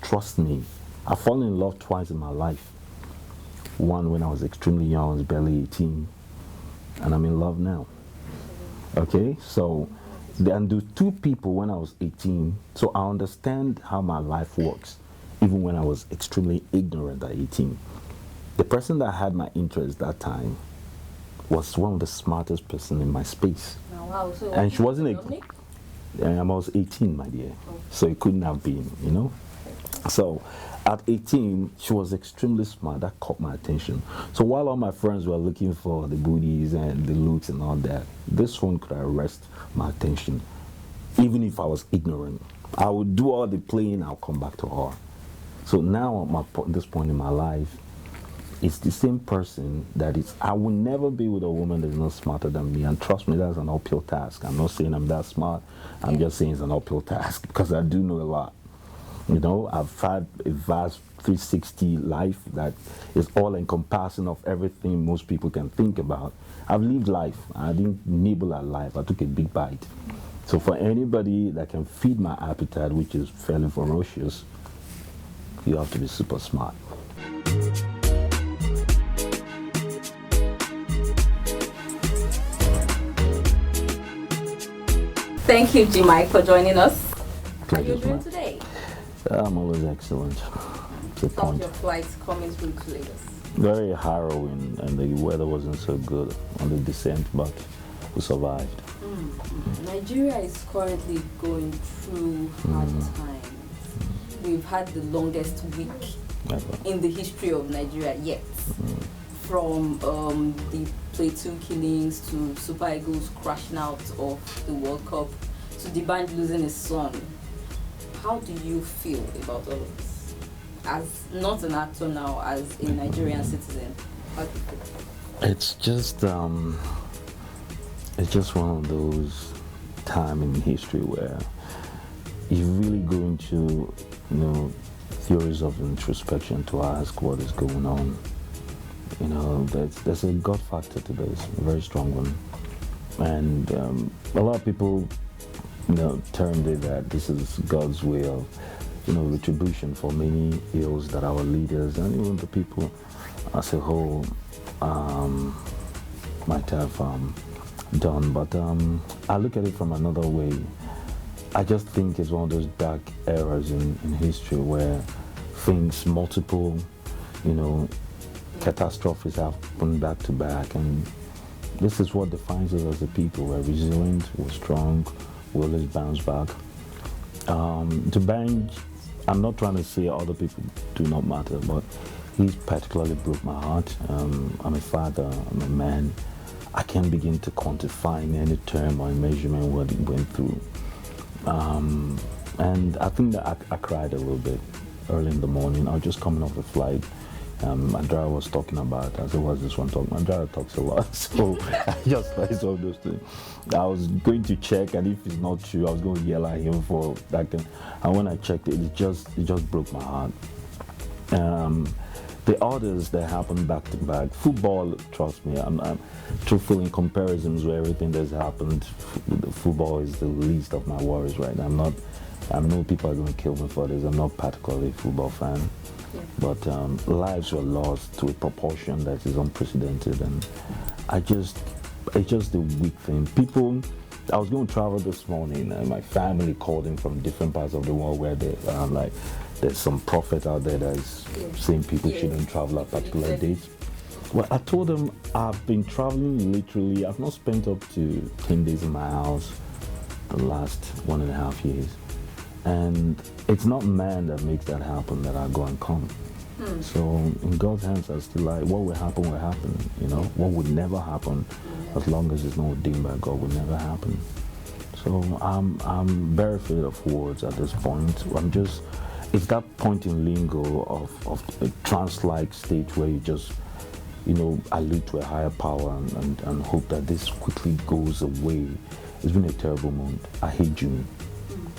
trust me, I've fallen in love twice in my life. One when I was extremely young, I was barely 18, and I'm in love now. Okay, so then do two people when I was 18, so I understand how my life works, even when I was extremely ignorant at 18. The person that had my interest that time was one of the smartest person in my space. Oh, wow. So And she wasn't I was 18, my dear, so it couldn't have been, you know. So at 18, she was extremely smart. That caught my attention. So while all my friends were looking for the booties and the looks and all that, this one could arrest my attention. Even if I was ignorant, I would do all the playing, I'll come back to her. So now at this point in my life, it's the same person that is, I will never be with a woman that's not smarter than me. And trust me, that's an uphill task. I'm not saying I'm that smart. I'm just saying it's an uphill task because I do know a lot. You know, I've had a vast 360 life that is all encompassing of everything most people can think about. I've lived life. I didn't nibble at life. I took a big bite. So for anybody that can feed my appetite, which is fairly ferocious, you have to be super smart. Thank you, Jim Iyke, for joining us. How are you Pleasure's doing mine. today? I'm always excellent. It's a Some of point. your flights coming through to Lagos. Very harrowing, and the weather wasn't so good on the descent, but we survived. Nigeria is currently going through hard times. We've had the longest week Ever. in the history of Nigeria yet. From the Plateau killings to Super Eagles crashing out of the World Cup to the band losing his son. How do you feel about all of this? As not an actor now, as a Nigerian citizen, how do you feel? It's just one of those time in history where you really go into, theories of introspection to ask what is going on. There's a God factor to this, a very strong one, and a lot of people, termed it that this is God's way of, retribution for many ills that our leaders and even the people as a whole might have done. But I look at it from another way. I just think it's one of those dark eras in history where things, multiple, catastrophes happen back to back, and this is what defines us as a people. We're resilient, we're strong, we always bounce back. To Bang, I'm not trying to say other people do not matter, but he's particularly broke my heart. I'm a father, I'm a man. I can't begin to quantify in any term or measurement what he went through. And I think that I cried a little bit early in the morning. I was just coming off the flight. My driver was talking about, I said, what's this one talking? My driver talks a lot, so I just like some of those things. I was going to check, and if it's not true, I was going to yell at him for that. And when I checked it, it just broke my heart. The others that happened back to back, football, trust me, I'm truthful in comparisons where everything that's happened, football is the least of my worries right now. I know people are going to kill me for this. I'm not particularly a football fan. Yeah. But lives were lost to a proportion that is unprecedented, and it's just a weak thing. People, I was going to travel this morning, and my family called in from different parts of the world where they there's some prophet out there that is saying people shouldn't travel at particular dates. Well, I told them I've been traveling literally. I've not spent up to 10 days in my house the last 1.5 years. And it's not man that makes that happen that I go and come. So in God's hands, I still like what will happen will happen. What would never happen, as long as it's not ordained by God, would never happen. So I'm very filled of words at this point. It's that point in lingo of a trance-like state where you just, allude to a higher power and hope that this quickly goes away. It's been a terrible month. I hate June.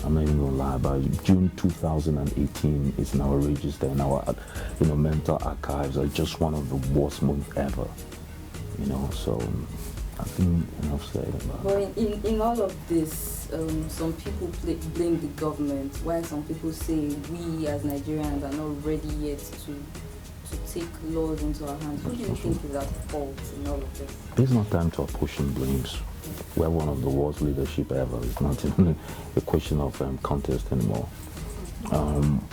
I'm not even going to lie about it. June 2018 is in our register, in our mental archives, are just one of the worst months ever. So I think enough said about But in all of this, some people blame the government, while some people say we as Nigerians are not ready yet to take laws into our hands. Who do you think is at fault in all of this? There's no time to pushing blames. We're one of the worst leadership ever. It's not even a question of contest anymore.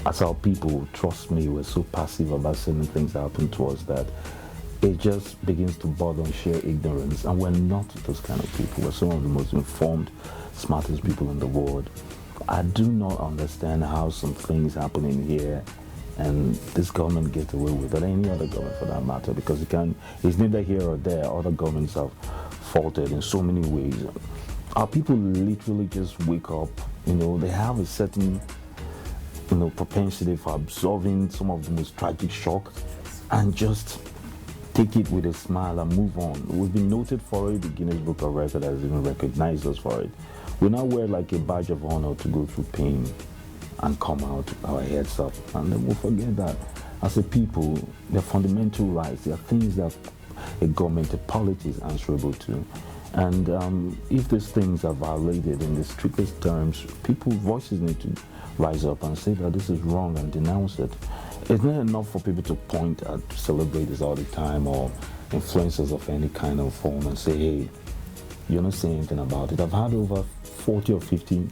As our people, trust me, we're so passive about certain things that happen to us that it just begins to border on sheer ignorance. And we're not those kind of people. We're some of the most informed, smartest people in the world. I do not understand how some things happen in here and this government gets away with it, or any other government for that matter, because it's neither here or there. Other governments have faulted in so many ways. Our people literally just wake up, they have a certain, propensity for absorbing some of the most tragic shock and just take it with a smile and move on. We've been noted for it. The Guinness Book of Records has even recognized us for it. We now wear like a badge of honor to go through pain and come out our heads up, and then we'll forget that as a people, they're fundamental rights. There are things that a government, a polity is answerable to, and if these things are violated in the strictest terms, people's voices need to rise up and say that this is wrong and denounce it. It's not enough for people to point at celebrities all the time or influencers of any kind of form and say, hey, you're not saying anything about it. I've had over 40 or 50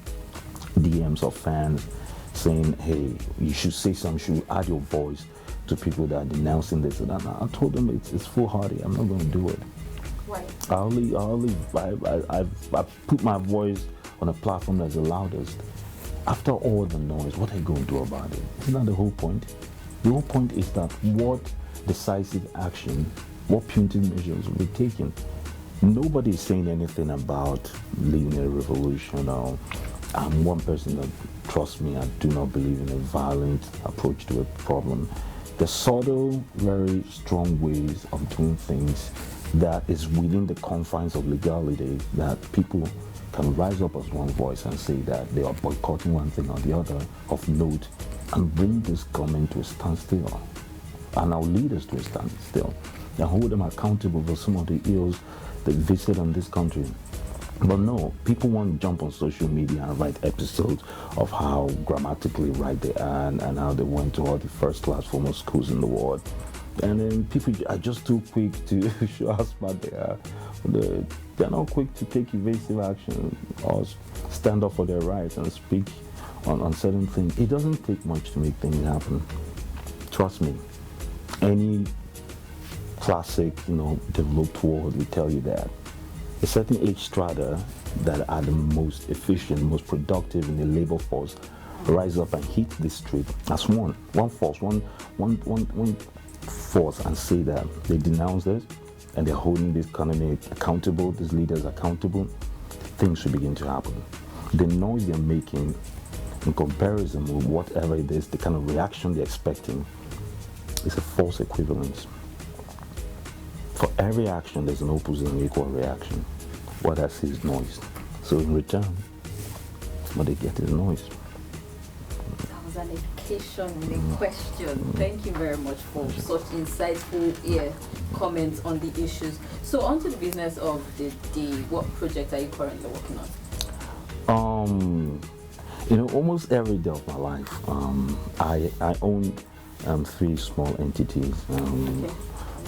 DMs of fans saying, hey, you should say something, you should add your voice to people that are denouncing this. And I told them it's foolhardy. I'm not going to do it. Why? I've put my voice on a platform that's the loudest. After all the noise, what are you going to do about it? Isn't that the whole point? The whole point is that what decisive action, what punitive measures will be taken. Nobody is saying anything about leading a revolution. Or I'm one person that, trust me, I do not believe in a violent approach to a problem. The subtle, very strong ways of doing things that is within the confines of legality, that people can rise up as one voice and say that they are boycotting one thing or the other of note, and bring this government to a standstill, and our leaders to a standstill, and hold them accountable for some of the ills they visit on this country. But no, people want to jump on social media and write episodes of how grammatically right they are and how they went to all the first-class foremost schools in the world. And then people are just too quick to show how smart they are. They're not quick to take evasive action or stand up for their rights and speak on certain things. It doesn't take much to make things happen. Trust me. Any classic, developed world will tell you that. A certain age strata that are the most efficient, most productive in the labor force rise up and hit the street as one force and say that they denounce this and they're holding this economy accountable, these leaders accountable. Things will begin to happen. The noise they're making in comparison with whatever it is, the kind of reaction they're expecting, is a false equivalence. For every action, there's an opposite and equal reaction. What I see is noise. So in return, what they get is noise. That was an education and a question. Thank you very much for such insightful comments on the issues. So on to the business of the day. What project are you currently working on? Almost every day of my life, I own 3 small entities.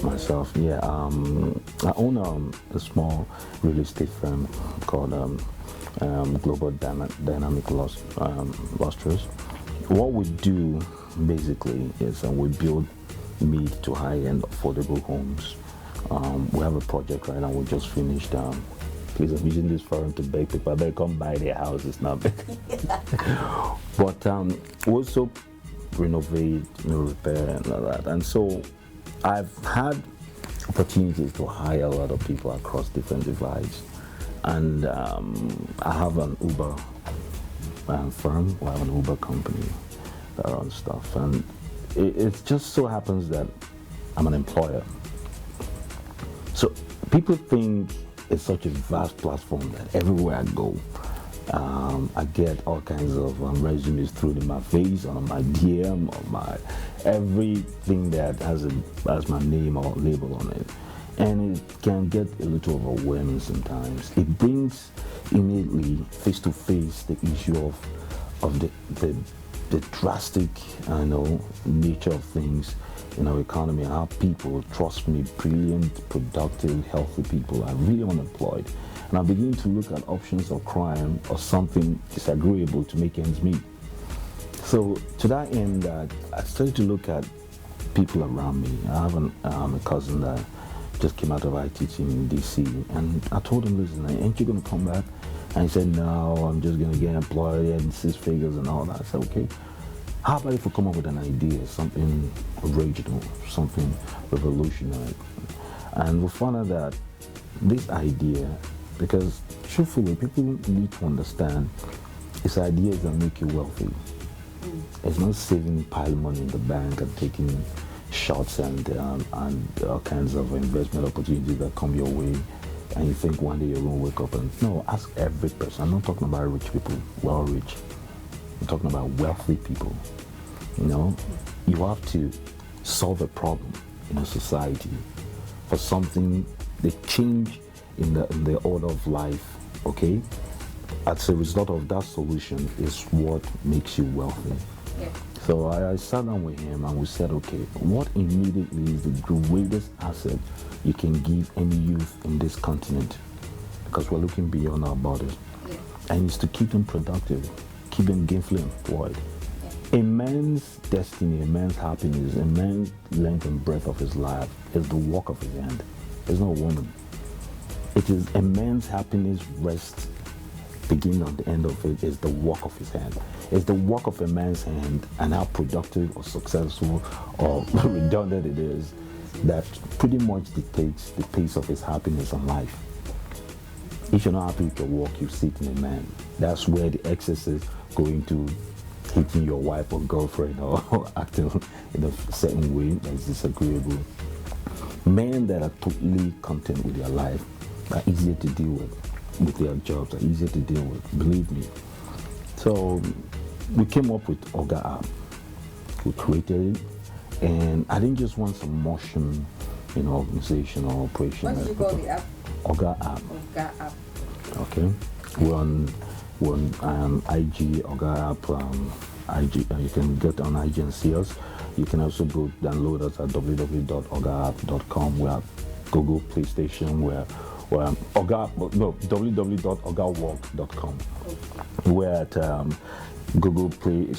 Myself, I own a small real estate firm called Global Dynamic Lustrous. What we do basically is we build mid to high-end affordable homes. We have a project right now we just finished. Please, I'm using this forum to beg people. I better come buy their houses now. But we also renovate, repair and all that. And so I've had opportunities to hire a lot of people across different divides, and I have an Uber firm, I have an Uber company that runs stuff, and it just so happens that I'm an employer. So people think it's such a vast platform that everywhere I go, I get all kinds of resumes through my face, on my DM, on my everything that has my name or label on it. And it can get a little overwhelming sometimes. It brings immediately face to face the issue of the drastic, nature of things in our economy, and how people, trust me, brilliant, productive, healthy people are really unemployed. And I begin to look at options of crime or something disagreeable to make ends meet. So to that end, I started to look at people around me. I have a cousin that just came out of IT team in DC, and I told him, listen, ain't you going to come back? And he said, no, I'm just going to get employed and 6 figures and all that. I said, okay, how about if we come up with an idea, something original, something revolutionary? And we found out that this idea, because truthfully, people need to understand, it's ideas that make you wealthy. It's not saving pile of money in the bank and taking shots and all kinds of investment opportunities that come your way, and you think one day you're going to wake up and... No, ask every person. I'm not talking about rich people, well rich. I'm talking about wealthy people. You have to solve a problem in a society for something, the change in the order of life, okay? As a result of that solution is what makes you wealthy. Yeah. So I sat down with him and we said, okay, what immediately is the greatest asset you can give any youth in this continent? Because we're looking beyond our borders. Yeah. And it's to keep them productive, keep them gainfully employed. Yeah. A man's destiny, a man's happiness, a man's length and breadth of his life is the work of his hand. It's not a woman. It is a man's happiness rests, beginning and the end of it is the work of his hand. It's the work of a man's hand, and how productive or successful or redundant it is that pretty much dictates the pace of his happiness in life. If you're not happy with your work, you sit in a man. That's where the excesses go into hitting your wife or girlfriend or acting in a certain way that's disagreeable. Men that are totally content with their life are easier to deal with their jobs, are easier to deal with, believe me. So we came up with Oga app. We created it, and I didn't just want some motion, organization or operation. What did you call the app? Oga app. Oga app. Okay. We're on IG, Oga app, IG. You can get on IG and see us. You can also go download us at www.ogaapp.com. We're at Google Play Station. We're www.ogawalk.com. We're at Google Play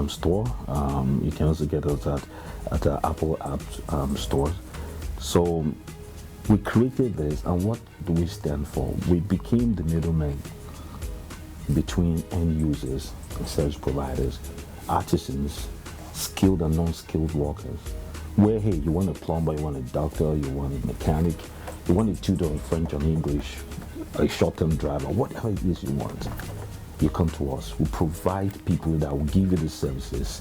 Store. You can also get us at Apple App Store. So we created this, and what do we stand for? We became the middleman between end users and service providers, artisans, skilled and non-skilled workers. Where, hey, you want a plumber, you want a doctor, you want a mechanic, you want a tutor in French or English, a short-term driver, whatever it is you want, you come to us. We provide people that will give you the services,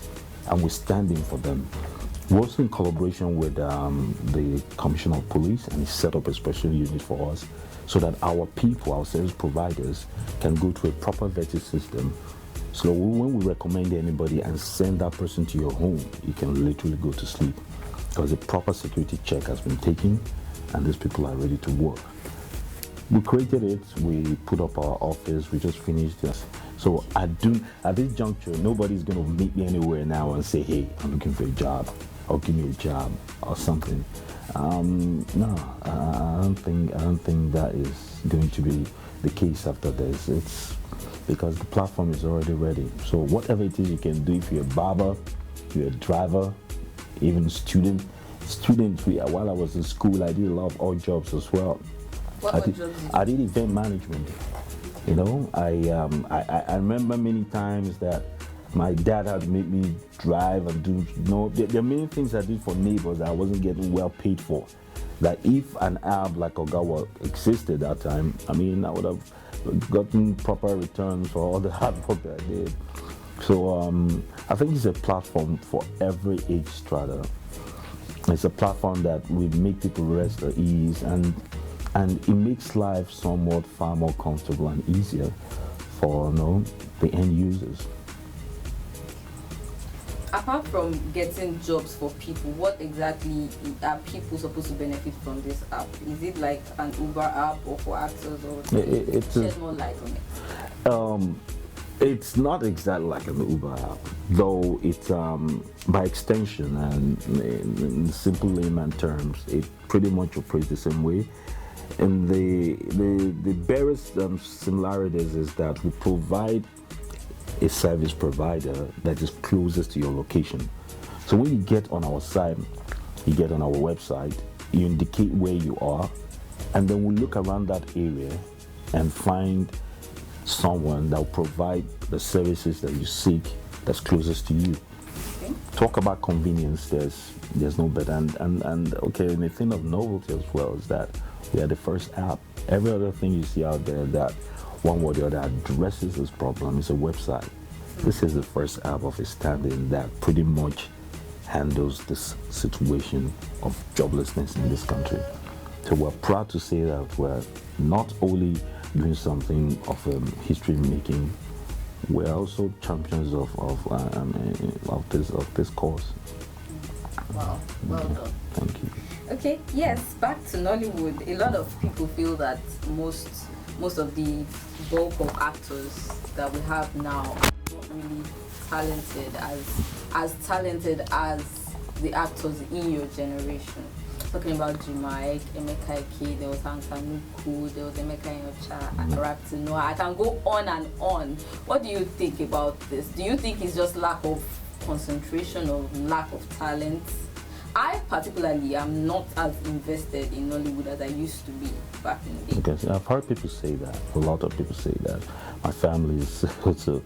and we're standing for them. We're also in collaboration with the Commissioner of Police, and he set up a special unit for us so that our people, our service providers, can go through a proper vetting system. So when we recommend anybody and send that person to your home, you can literally go to sleep, because a proper security check has been taken and these people are ready to work. We created it, we put up our office, we just finished this. So at this juncture, nobody's going to meet me anywhere now and say, hey, I'm looking for a job, or give me a job or something. No, I don't think that is going to be the case after this. It's because the platform is already ready. So whatever it is you can do, if you're a barber, if you're a driver, even student, while I was in school, I did a lot of odd jobs as well. What jobs did you do? I did event management. I remember many times that my dad had made me drive and do, there are many things I did for neighbors that I wasn't getting well paid for. That if an app like Ogawa existed that time, I would have gotten proper returns for all the hard work that I did. So I think it's a platform for every age strata. It's a platform that will make people rest at ease, and it makes life somewhat far more comfortable and easier for the end users. apart from getting jobs for people, what exactly are people supposed to benefit from this app? Is it like an Uber app or for actors, or shed more light on it? It's not exactly like an Uber app, though it's by extension and in simple layman terms, it pretty much operates the same way. And the barest similarities is that we provide a service provider that is closest to your location. So when you get on our site, you get on our website, you indicate where you are, and then we look around that area and find someone that will provide the services that you seek that's closest to you. Okay. Talk about convenience, there's no better. And okay, and the thing of novelty as well is that we are the first app. Every other thing you see out there that one way or the other addresses this problem is a website. This is the first app of its standing that pretty much handles this situation of joblessness in this country. So we're proud to say that we're not only doing something of history making, we're also champions of this cause. Wow, well done. Thank you. Okay, yes, back to Nollywood. A lot of people feel that most of the bulk of actors that we have now are not really talented as the actors in your generation. Talking about Jim Iyke, Emeka Ike, there was Hansanuku, there was Emeka Enyocha, Arapti Noah. I can go on and on. What do you think about this? Do you think it's just lack of concentration or lack of talent? I particularly am not as invested in Nollywood as I used to be back in the day. Okay, I've heard people say that. A lot of people say that. My family is also,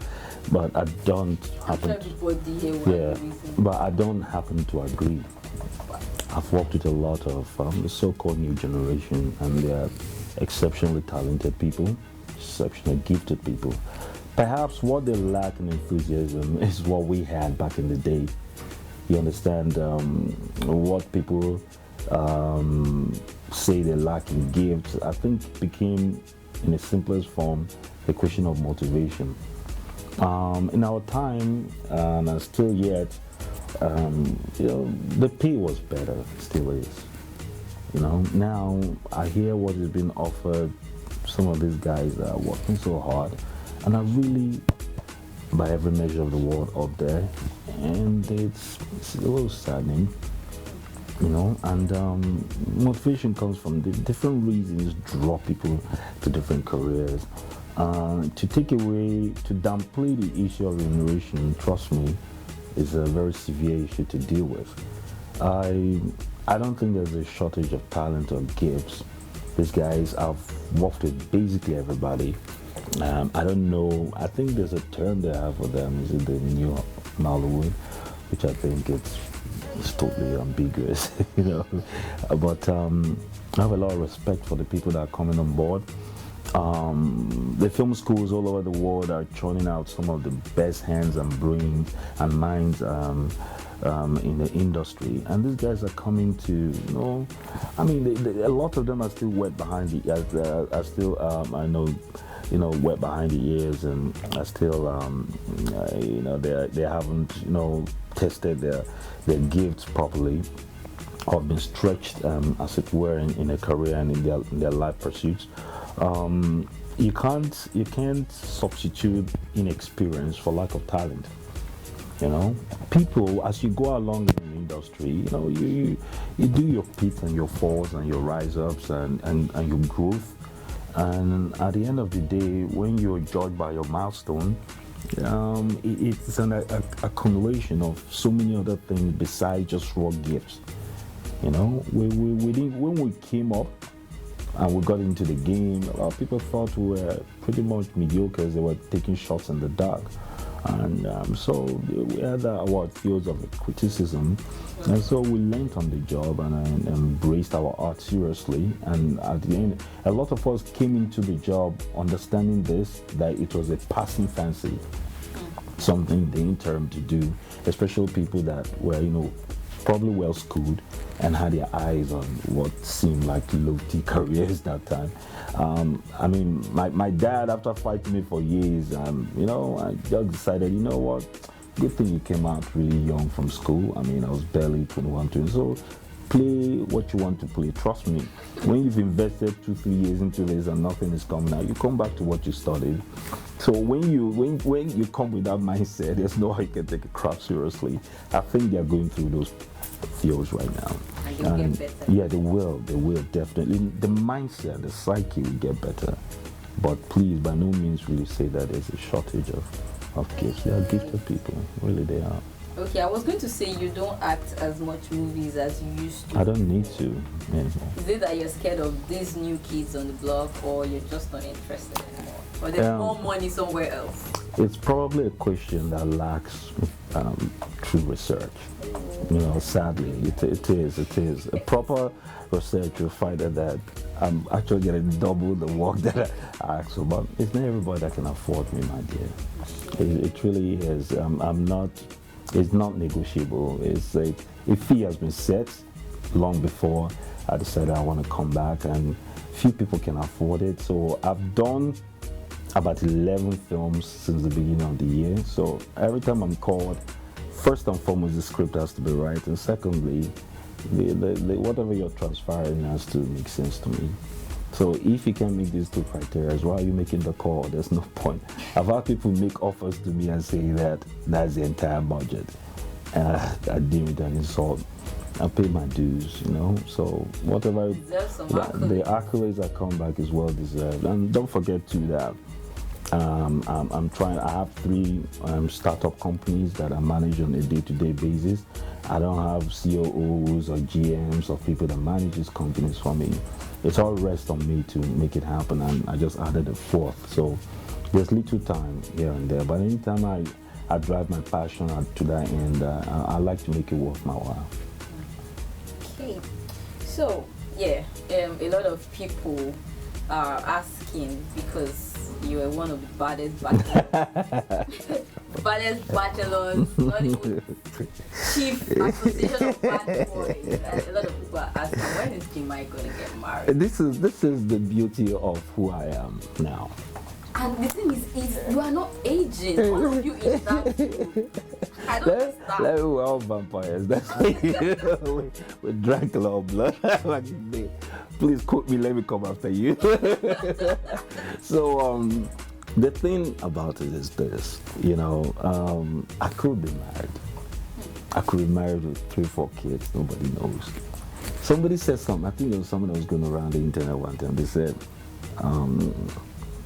but I don't happen. Everybody here but I don't happen to agree. I've worked with a lot of the so-called new generation, and they are exceptionally talented people, exceptionally gifted people. Perhaps what they lack in enthusiasm is what we had back in the day. You understand what people say they lack in gifts, I think became, in its simplest form, a question of motivation. In our time, and still yet, the pay was better, still is. Now I hear what is being offered. Some of these guys are working so hard, and are really, by every measure of the word, up there, and it's a little saddening, and motivation comes from the different reasons draw people to different careers. To take away, to downplay the issue of remuneration, trust me, is a very severe issue to deal with. I don't think there's a shortage of talent or gifts. These guys, I've worked with basically everybody. I don't know, I think there's a term they have for them, is it the new Nollywood, which I think it's totally ambiguous, But I have a lot of respect for the people that are coming on board. The film schools all over the world are churning out some of the best hands and brains and minds in the industry, and these guys are coming to, a lot of them are still wet behind the are still wet behind the ears, and are still they haven't tested their gifts properly, or been stretched as it were in a career and in their life pursuits. You can't substitute inexperience for lack of talent. People, as you go along in the industry, you do your pits and your falls and your rise ups and your growth. And at the end of the day, when you're judged by your milestone, it's an accumulation of so many other things besides just raw gifts. When we came up and we got into the game, a lot of people thought we were pretty much mediocre as they were taking shots in the dark. And so we had our fields of criticism, and so we learned on the job and embraced our art seriously. And at the end, a lot of us came into the job understanding that it was a passing fancy, something in the interim to do, especially people that were probably well schooled and had their eyes on what seemed like low-key careers that time. My dad, after fighting me for years, I just decided, good thing you came out really young from school. I mean, I was barely 21, 20. So play what you want to play. Trust me. When you've invested 2-3 years into this and nothing is coming out, you come back to what you studied. So when you come with that mindset, there's no how you can take a craft seriously. I think they're going through those feels right now. And get better. Yeah, they will definitely. The mindset, the psyche will get better. But please, by no means will you say that there's a shortage of gifts. They are gifted people, really they are. Okay, I was going to say you don't act as much movies as you used to. I don't need to anymore. Is it that you're scared of these new kids on the block, or you're just not interested anymore? Or there's more money somewhere else? It's probably a question that lacks true research. You know, sadly, it is. A proper research will find that I'm actually getting double the work that I ask for. But it's not everybody that can afford me, my dear. It really is. It's not negotiable. It's like a fee has been set long before I decided I want to come back, and few people can afford it. So I've done about 11 films since the beginning of the year. So every time I'm called, first and foremost, the script has to be right, and secondly, the whatever you're transferring has to make sense to me. So if you can meet these two criteria, why are you making the call? There's no point. I've had people make offers to me and say that that's the entire budget. I deem it an insult. I pay my dues, you know. So whatever the accolades that come back is well deserved. And don't forget too that I have 3 startup companies that I manage on a day-to-day basis. I don't have COOs or GMs or people that manage these companies for me. It's all rest on me to make it happen, and I just added a 4th. So there's little time here and there, but anytime I drive my passion to that end, I like to make it worth my while. Okay, so yeah, a lot of people are asking, because you were one of the baddest bachelors, not even chief association of bad boys. A lot of people are asking, when is Jim Iyke going to get married? This is the beauty of who I am now. And the thing is you are not aging. All of you is that. I don't understand. We're all vampires. That's why we drank a lot of blood. Please quote me, let me come after you. So the thing about it is this, you know, I could be married. I could be married with 3-4 kids, nobody knows. Somebody said something, I think there was someone that was going around the internet one time. They said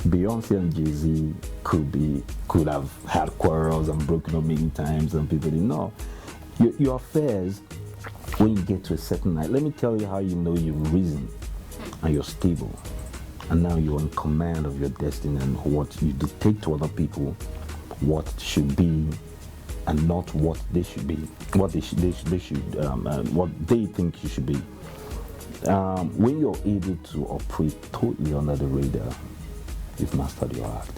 Beyonce and Jay-Z could have had quarrels and broken up many times, and people didn't know. Your affairs, when you get to a certain night, let me tell you how you know you've risen and you're stable, and now you're in command of your destiny and what you dictate to other people what should be and not what they should be, what they think you should be. When you're able to operate totally under the radar, you've mastered your art.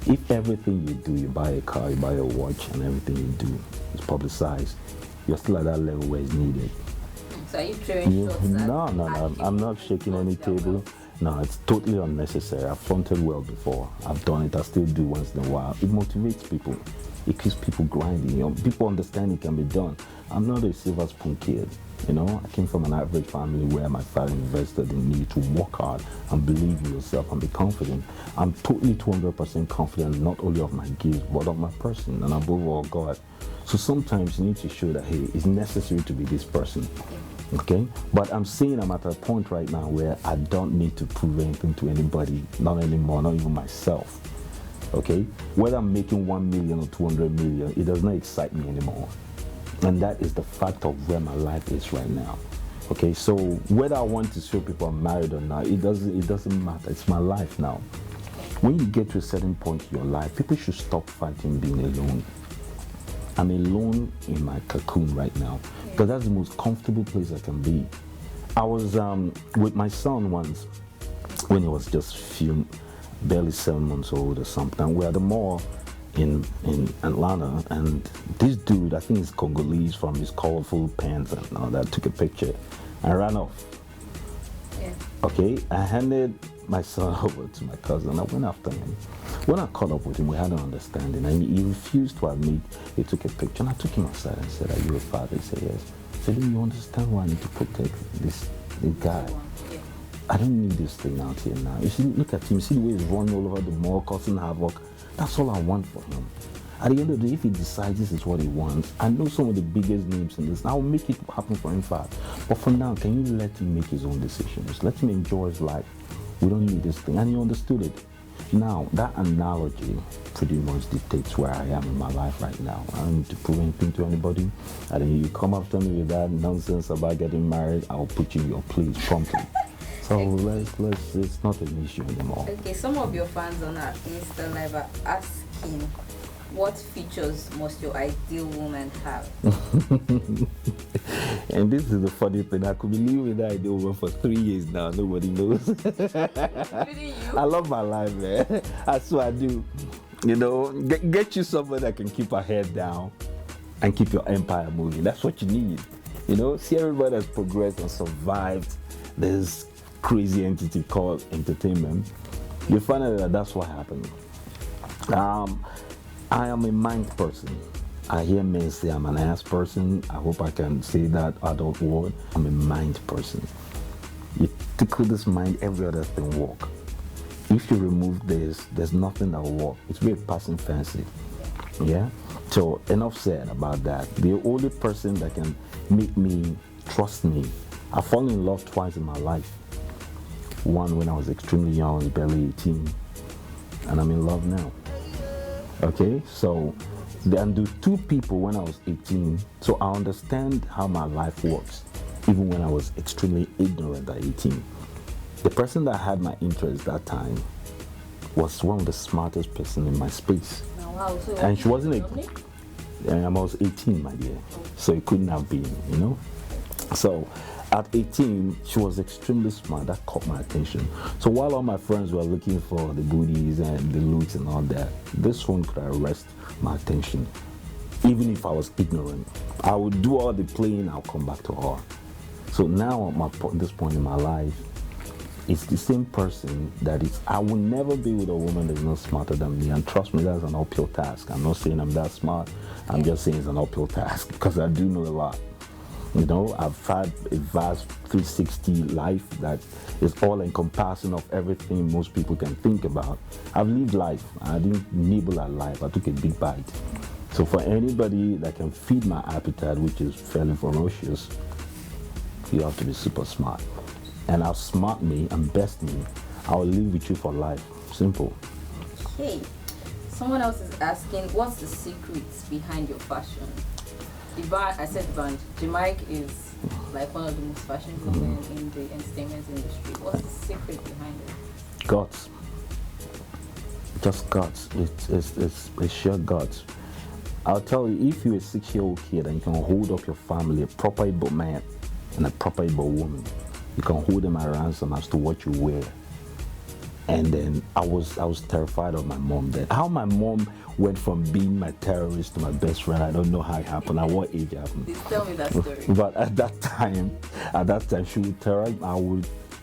If everything you do, you buy a car, you buy a watch, and everything you do is publicized, you're still at that level where it's needed. So are you throwing shots at? No, I'm not shaking any table. No, it's totally unnecessary. I've fronted well before. I've done it. I still do once in a while. It motivates people. It keeps people grinding. You know, people understand it can be done. I'm not a silver spoon kid. You know, I came from an average family where my father invested in me to work hard and believe in yourself and be confident. I'm totally 200% confident, not only of my gifts, but of my person, and above all, God. So sometimes you need to show that, hey, it's necessary to be this person. Okay? But I'm saying I'm at a point right now where I don't need to prove anything to anybody, not anymore, not even myself. Okay? Whether I'm making 1 million or 200 million, it does not excite me anymore. And that is the fact of where my life is right now. Okay, so whether I want to show people I'm married or not, it doesn't matter. It's my life now. When you get to a certain point in your life, people should stop fighting being alone. I'm alone in my cocoon right now, because that's the most comfortable place I can be. I was with my son once when he was just barely 7 months old or something. We're at the mall in Atlanta, and this dude, I think he's Congolese, from his colorful pants and all that, took a picture and ran off. Yeah. Okay, I handed my son over to my cousin. I went after him. When I caught up with him, we had an understanding, and he refused to admit. He took a picture, and I took him aside and said, "Are you a father?" He said, "Yes." I said, "Do you understand why I need to protect this guy? I don't need this thing out here now. You see, look at him. See the way he's running all over the mall, causing havoc. That's all I want for him. At the end of the day, if he decides this is what he wants, I know some of the biggest names in this. I'll make it happen for him fast. But for now, can you let him make his own decisions? Let him enjoy his life. We don't need this thing." And he understood it. Now, that analogy pretty much dictates where I am in my life right now. I don't need to prove anything to anybody. And then you come after me with that nonsense about getting married, I'll put you in your place promptly. So let's it's not an issue anymore. Okay, some of your fans on our Insta Live are asking, what features must your ideal woman have? And this is the funny thing. I could be living with that ideal woman for 3 years now. Nobody knows. Including you? I love my life, man. That's what I do. You know, get you someone that can keep her head down and keep your empire moving. That's what you need. You know, see everybody that's progressed and survived this crazy entity called entertainment. You find out that that's what happened. I am a mind person. I hear men say I'm an ass person. I hope I can say that adult word. I'm a mind person. You tickle this mind, every other thing work. If you remove this, there's nothing that will work. It's really passing fancy. Yeah? So enough said about that. The only person that can make me trust me, I've fallen in love twice in my life. One when I was extremely young, barely 18, and I'm in love now. Okay, so then do two people when I was 18, so I understand how my life works, even when I was extremely ignorant at 18. The person that had my interest that time was one of the smartest person in my space. Oh, wow. So And she wasn't I was 18, my dear, so it couldn't have been, you know. So at 18, she was extremely smart. That caught my attention. So while all my friends were looking for the booties and the looks and all that, this one could arrest my attention. Even if I was ignorant, I would do all the playing, I'll come back to her. So now at this point in my life, it's the same person that is, I will never be with a woman that's not smarter than me. And trust me, that's an uphill task. I'm not saying I'm that smart. I'm just saying it's an uphill task because I do know a lot. You know, I've had a vast 360 life that is all encompassing of everything most people can think about. I've lived life. I didn't nibble at life. I took a big bite. So for anybody that can feed my appetite, which is fairly ferocious, you have to be super smart. And outsmart me and best me, I'll live with you for life. Simple. Okay. Someone else is asking, what's the secrets behind your fashion? I said band. Jim Iyke is like one of the most fashionable men in the entertainment industry. What's the secret behind it? Guts. Just guts. It's sheer guts. I'll tell you, if you're a 6-year-old kid and you can hold up your family, a proper able man and a proper able woman, you can hold them at ransom as to what you wear. And then I was terrified of my mom then. How my mom went from being my terrorist to my best friend, I don't know how it happened, at what age it happened. Please tell me that story. But at that time, she would terrorize.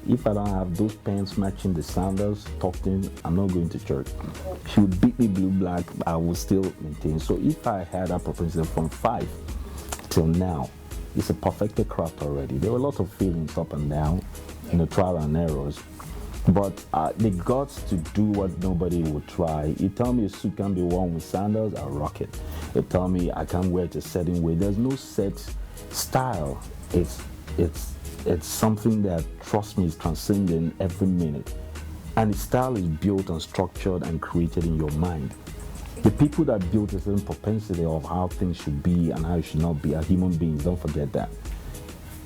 If I don't have those pants matching the sandals tucked in, I'm not going to church. She would beat me blue black, I would still maintain. So if I had that propensity from 5 till now, it's a perfected craft already. There were a lot of feelings up and down, trial and errors. But the guts to do what nobody would try. You tell me a suit can be worn with sandals, I'll rock it. You tell me I can't wear it a certain way. There's no set style. It's something that, trust me, is transcending every minute. And the style is built and structured and created in your mind. The people that built a certain propensity of how things should be and how it should not be are human beings. Don't forget that.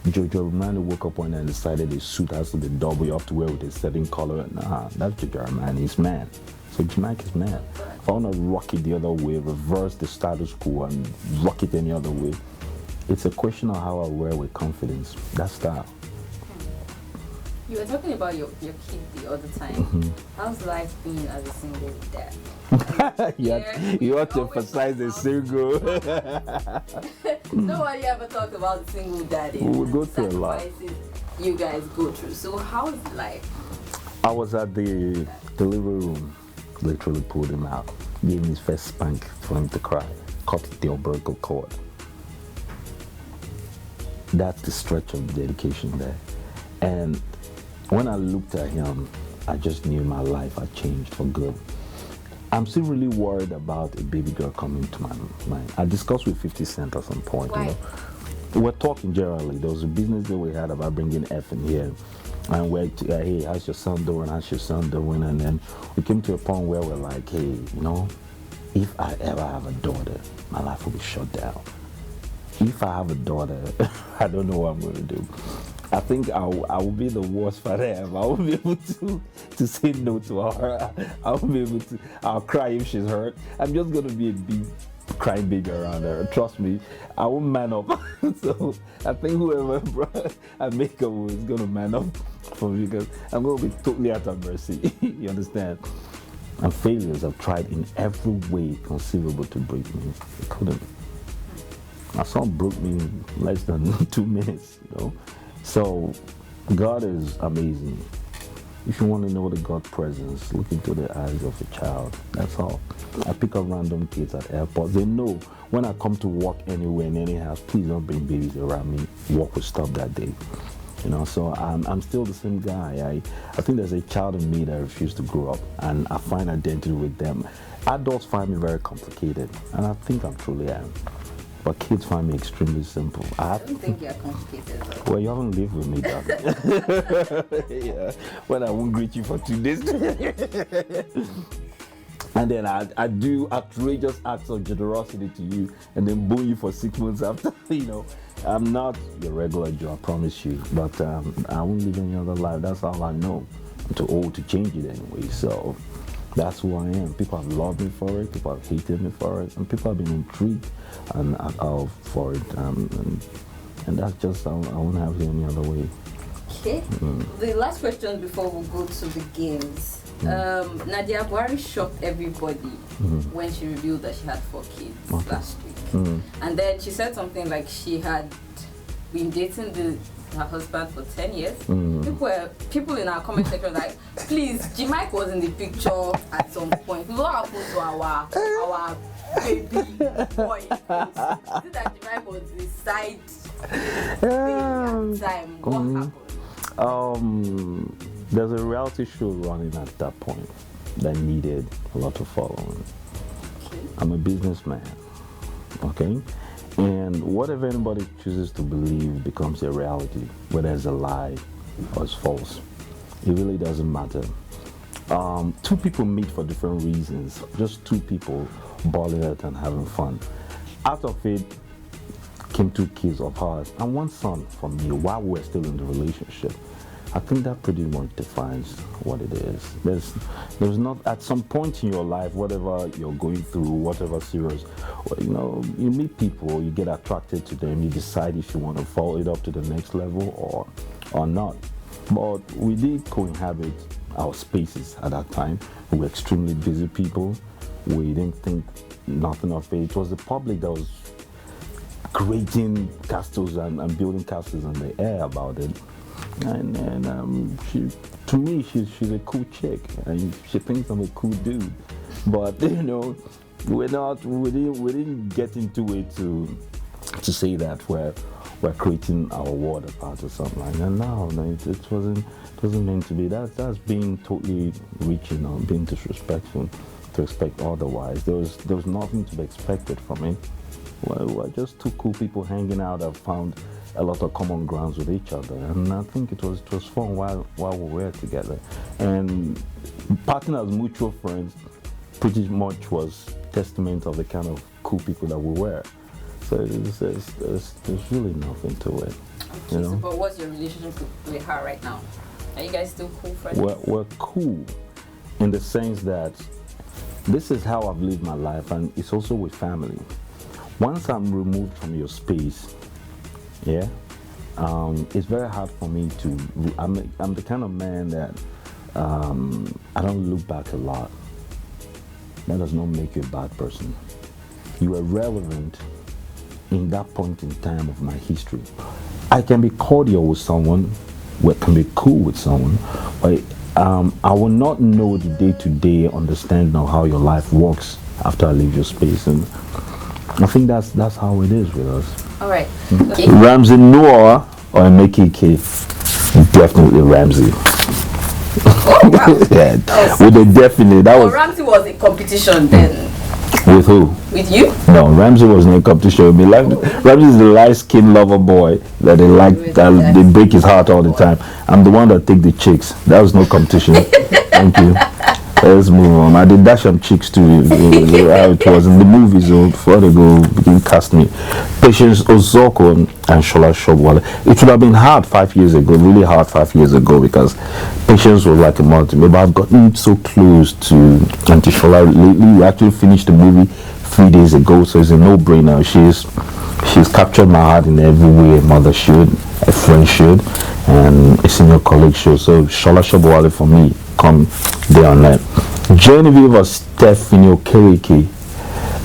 Jojo Armani woke up one day and decided his suit has to be double. You have to wear with a certain color. Nah, that's Jojo Armani. He's man. So Jim Iyke is man. If I want to rock it the other way, reverse the status quo and rock it any other way, it's a question of how I wear with confidence. That's style. You were talking about your kid the other time. How's life been as a single dad? You have to emphasize the single. Nobody ever talked about single daddy. We go through a lot. You guys go through. So how is life? I was at the delivery room, literally pulled him out, gave him his first spank for him to cry, cut the umbilical cord. That's the stretch of dedication there. And when I looked at him, I just knew my life had changed for good. I'm still really worried about a baby girl coming to my mind. I discussed with 50 Cent at some point. Why? You know, we're talking generally. There was a business that we had about bringing F in here. And we're, hey, how's your son doing? How's your son doing? And then we came to a point where we're like, hey, you know, if I ever have a daughter, my life will be shut down. If I have a daughter, I don't know what I'm going to do. I think I will be the worst father ever. I won't be able to say no to her. I won't be able to. I'll cry if she's hurt. I'm just going to be a big crying baby around her. Trust me, I won't man up. So I think whoever I make up with is going to man up for me, because I'm going to be totally at her mercy. You understand? And failures have tried in every way conceivable to break me. They couldn't. My son broke me in less than 2 minutes, you know. So God is amazing. If you want to know the God presence, look into the eyes of a child. That's all. I pick up random kids at airports. They know when I come to work anywhere in any house, please don't bring babies around me. Work will stop that day. You know, so I'm still the same guy. I think there's a child in me that refused to grow up, and I find identity with them. Adults find me very complicated, and I think I truly am. But kids find me extremely simple. I don't think you're complicated though. Well, you haven't lived with me, darling. Yeah. Well, I won't greet you for 2 days. And then I do outrageous acts of generosity to you, and then boo you for 6 months after. You know, I'm not your regular Joe, I promise you. But I won't live any other life. That's all I know. I'm too old to change it anyway. So that's who I am. People have loved me for it. People have hated me for it, and people have been intrigued and for it. And that's just I won't have it any other way. Okay. The last question before we go to the games. Nadia Buhari shocked everybody when she revealed that she had 4 kids last week. And then she said something like she had been dating her husband for 10 years. People in our comment section were like, please, Jim Iyke was in the picture at some point. What happened to our baby boy? Is it that Jim Iyke was the side thing at the time? What happened? There's a reality show running at that point that needed a lot of following. Okay. I'm a businessman, okay? And whatever anybody chooses to believe becomes a reality, whether it's a lie or it's false. It really doesn't matter. 2 people meet for different reasons, just 2 people balling it and having fun. Out of it came 2 kids of ours and 1 son from me while we're still in the relationship. I think that pretty much defines what it is. There's not, at some point in your life, whatever you're going through, whatever serious, you know, you meet people, you get attracted to them, you decide if you want to follow it up to the next level or not. But we did cohabit our spaces at that time. We were extremely busy people. We didn't think nothing of it. It was the public that was creating castles and building castles in the air about it. And to me, she's a cool chick, and she thinks I'm a cool dude. But you know, we didn't get into it to say that we're creating our world apart or something like that. No, it wasn't meant to be. That's being totally reaching or being disrespectful to expect otherwise. There was nothing to be expected from it. We're just 2 cool people hanging out that found a lot of common grounds with each other, and I think it was fun while we were together. And parting as mutual friends pretty much was testament of the kind of cool people that we were. So there's really nothing to it. Okay, you know? But what's your relationship with her right now? Are you guys still cool friends? We're cool in the sense that this is how I've lived my life, and it's also with family. Once I'm removed from your space, yeah, it's very hard for me to. I'm the kind of man that I don't look back a lot. That does not make you a bad person. You are relevant in that point in time of my history. I can be cordial with someone, we can be cool with someone, but I will not know the day-to-day understanding of how your life works after I leave your space, and I think that's how it is with us. All right. Okay. Ramsey Noah or Iyke? Definitely Ramsey. Oh, wow. Yeah, with a definite. That was Ramsey was a competition then. with who? With you? No, Ramsey was no competition with me. Ramsey is the light-skinned lover boy that they like, that they break his heart all the time. I'm the one that take the chicks. That was no competition. Thank you. Let's move on. I did dash some chicks too. How it was in the movies before they go begin cast me. Patience Ozoko and Shola Shobwale. It would have been hard 5 years ago, really hard 5 years ago, because Patience was like a multi. But I've gotten so close to Auntie Shola lately. We actually finished the movie 3 days ago, so it's a no-brainer. She's captured my heart in every way a mother should, a friend should, and a senior colleague should. So Shola Shobwale for me, come there on that. Genevieve or Stephanie Okereke.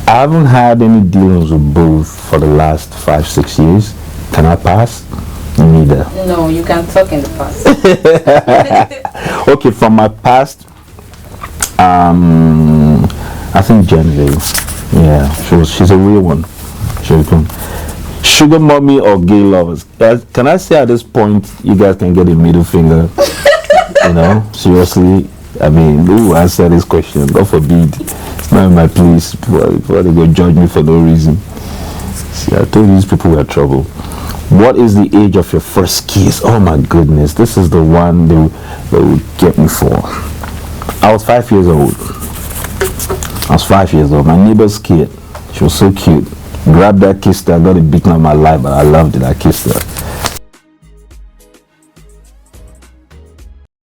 I haven't had any dealings with both for the last 5-6 years. Can I pass? Neither. No, you can talk in the past. Okay, from my past, I think Genevieve. Yeah, she's a real one. Sugar mommy or gay lovers? Can I say at this point you guys can get a middle finger? You know, seriously. I mean, who answer this question? God forbid. It's not in my place before they go judge me for no reason. See, I told these people we're trouble. What is the age of your first kiss? Oh my goodness, this is the one they would get me for. I was 5 years old. My neighbor's kid. She was so cute. Grabbed that, kissed her, got a beating on my life, but I loved it. I kissed her.